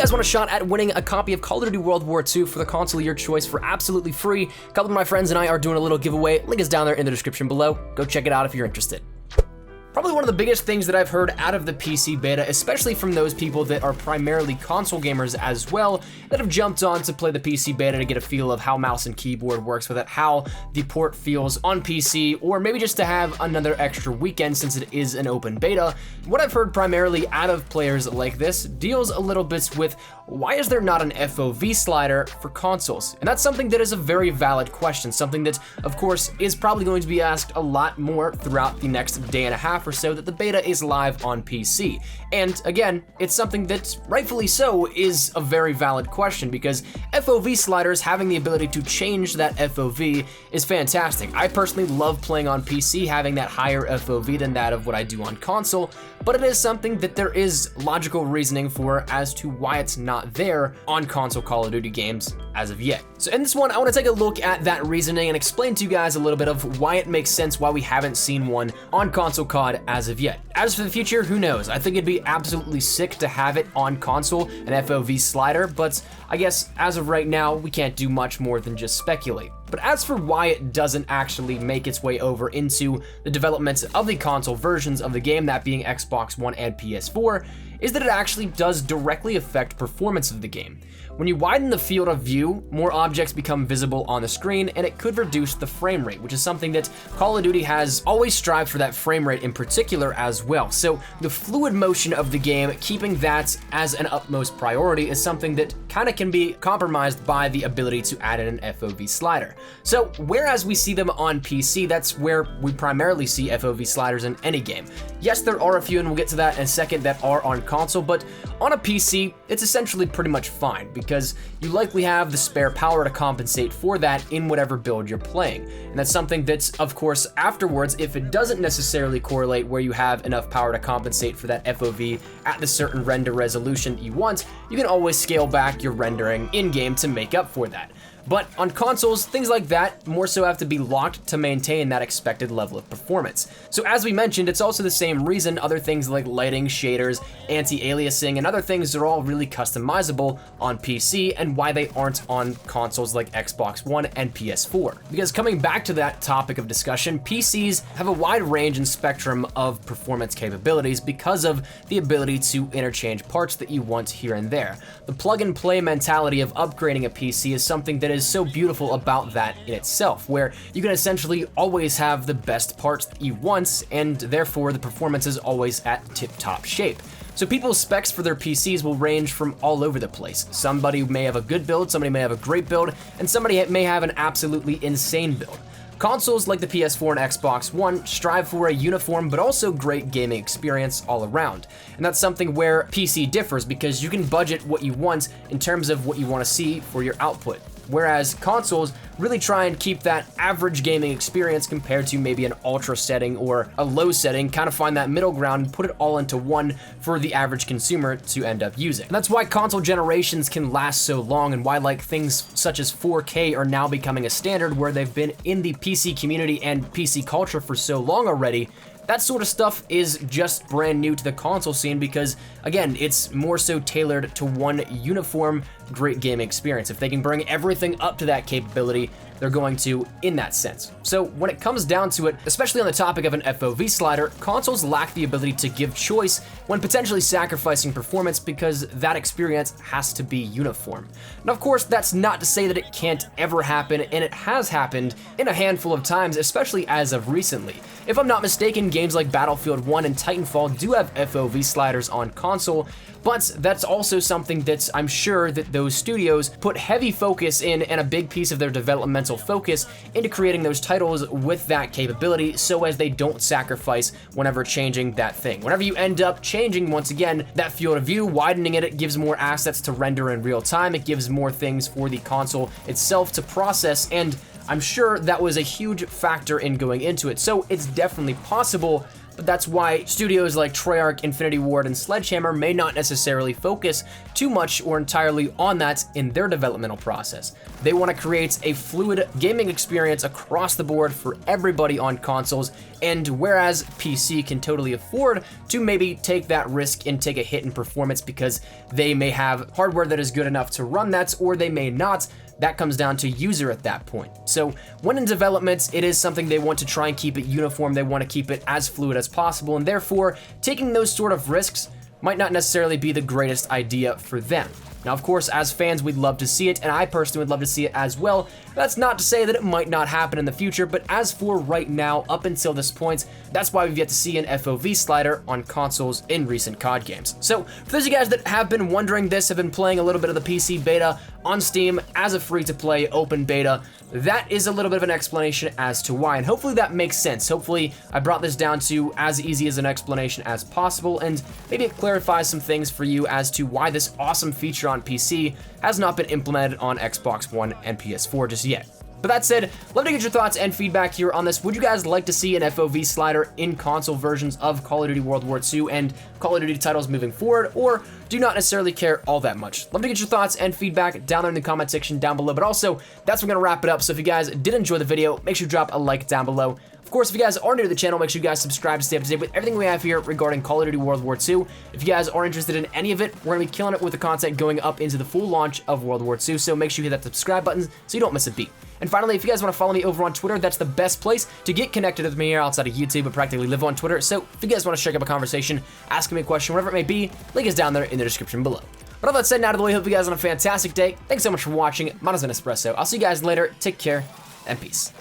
guys want a shot at winning a copy of Call of Duty World War II for the console of your choice for absolutely free, a couple of my friends and I are doing a little giveaway. Link is down there in the description below. Go check it out if you're interested. Probably one of the biggest things that I've heard out of the PC beta, especially from those people that are primarily console gamers as well, that have jumped on to play the PC beta to get a feel of how mouse and keyboard works with it, how the port feels on PC, or maybe just to have another extra weekend since it is an open beta. What I've heard primarily out of players like this deals a little bit with why is there not an FOV slider for consoles? And that's something that is a very valid question, something that, of course, is probably going to be asked a lot more throughout the next day and a half or so that the beta is live on PC. And again, it's something that, rightfully so, is a very valid question because FOV sliders having the ability to change that FOV is fantastic. I personally love playing on PC, having that higher FOV than that of what I do on console, but it is something that there is logical reasoning for as to why it's not there on console Call of Duty games as of yet. So in this one, I want to take a look at that reasoning and explain to you guys a little bit of why it makes sense why we haven't seen one on console COD as of yet. As for the future, who knows? I think it'd be absolutely sick to have it on console, an FOV slider, but I guess as of right now, we can't do much more than just speculate. But as for why it doesn't actually make its way over into the developments of the console versions of the game, that being Xbox One and PS4, is that it actually does directly affect performance of the game. When you widen the field of view, more objects become visible on the screen, and it could reduce the frame rate, which is something that Call of Duty has always strived for, that frame rate in particular as well. So the fluid motion of the game, keeping that as an utmost priority, is something that kind of can be compromised by the ability to add in an FOV slider. So whereas we see them on PC, that's where we primarily see FOV sliders in any game. Yes, there are a few, and we'll get to that in a second, that are on console, but on a PC, it's essentially pretty much fine because you likely have the spare power to compensate for that in whatever build you're playing. And that's something that's, of course, afterwards, if it doesn't necessarily correlate where you have enough power to compensate for that FOV at the certain render resolution you want, you can always scale back your rendering in-game to make up for that. But on consoles, things like that more so have to be locked to maintain that expected level of performance. So as we mentioned, it's also the same reason other things like lighting, shaders, anti-aliasing, and other things are all really customizable on PC and why they aren't on consoles like Xbox One and PS4. Because coming back to that topic of discussion, PCs have a wide range and spectrum of performance capabilities because of the ability to interchange parts that you want here and there. The plug-and-play mentality of upgrading a PC is something that is so beautiful about that in itself, where you can essentially always have the best parts that you want, and therefore the performance is always at tip-top shape. So people's specs for their PCs will range from all over the place. Somebody may have a good build, somebody may have a great build, and somebody may have an absolutely insane build. Consoles like the PS4 and Xbox One strive for a uniform but also great gaming experience all around. And that's something where PC differs because you can budget what you want in terms of what you want to see for your output. Whereas consoles really try and keep that average gaming experience compared to maybe an ultra setting or a low setting, kind of find that middle ground and put it all into one for the average consumer to end up using. And that's why console generations can last so long and why like things such as 4K are now becoming a standard where they've been in the PC community and PC culture for so long already. That sort of stuff is just brand new to the console scene because, again, it's more so tailored to one uniform, great gaming experience. If they can bring everything up to that capability, they're going to in that sense. So when it comes down to it, especially on the topic of an FOV slider, consoles lack the ability to give choice when potentially sacrificing performance because that experience has to be uniform. Now, of course, that's not to say that it can't ever happen, and it has happened in a handful of times, especially as of recently. If I'm not mistaken, games like Battlefield 1 and Titanfall do have FOV sliders on console, but that's also something that I'm sure that those studios put heavy focus in and a big piece of their developmental focus into creating those titles with that capability so as they don't sacrifice whenever changing that thing. Whenever you end up changing, once again, that field of view, widening it, it gives more assets to render in real time, it gives more things for the console itself to process, and I'm sure that was a huge factor in going into it. So it's definitely possible, but that's why studios like Treyarch, Infinity Ward, and Sledgehammer may not necessarily focus too much or entirely on that in their developmental process. They want to create a fluid gaming experience across the board for everybody on consoles, and whereas PC can totally afford to maybe take that risk and take a hit in performance because they may have hardware that is good enough to run that, or they may not, that comes down to user at that point. So when in development, it is something they want to try and keep it uniform, they want to keep it as fluid as possible, and therefore taking those sort of risks might not necessarily be the greatest idea for them. Now, of course, as fans, we'd love to see it, and I personally would love to see it as well. That's not to say that it might not happen in the future, but as for right now, up until this point, that's why we've yet to see an FOV slider on consoles in recent COD games. So, for those of you guys that have been wondering this, have been playing a little bit of the PC beta on Steam as a free-to-play open beta, that is a little bit of an explanation as to why, and hopefully that makes sense. Hopefully I brought this down to as easy as an explanation as possible, and maybe it clarifies some things for you as to why this awesome feature on PC has not been implemented on Xbox One and PS4 just yet. But that said, love to get your thoughts and feedback here on this. Would you guys like to see an FOV slider in console versions of Call of Duty World War II and Call of Duty titles moving forward, or do you not necessarily care all that much? Love to get your thoughts and feedback down there in the comment section down below, but also, that's what's gonna wrap it up. So if you guys did enjoy the video, make sure you drop a like down below. Of course, if you guys are new to the channel, make sure you guys subscribe to stay up to date with everything we have here regarding Call of Duty World War II. If you guys are interested in any of it, we're gonna be killing it with the content going up into the full launch of World War II, so make sure you hit that subscribe button so you don't miss a beat. And finally, if you guys want to follow me over on Twitter, that's the best place to get connected with me here outside of YouTube, but practically live on Twitter. So if you guys want to strike up a conversation, ask me a question, whatever it may be, link is down there in the description below. But all that said and out of the way, hope you guys have a fantastic day. Thanks so much for watching. Mine is an espresso. I'll see you guys later. Take care and peace.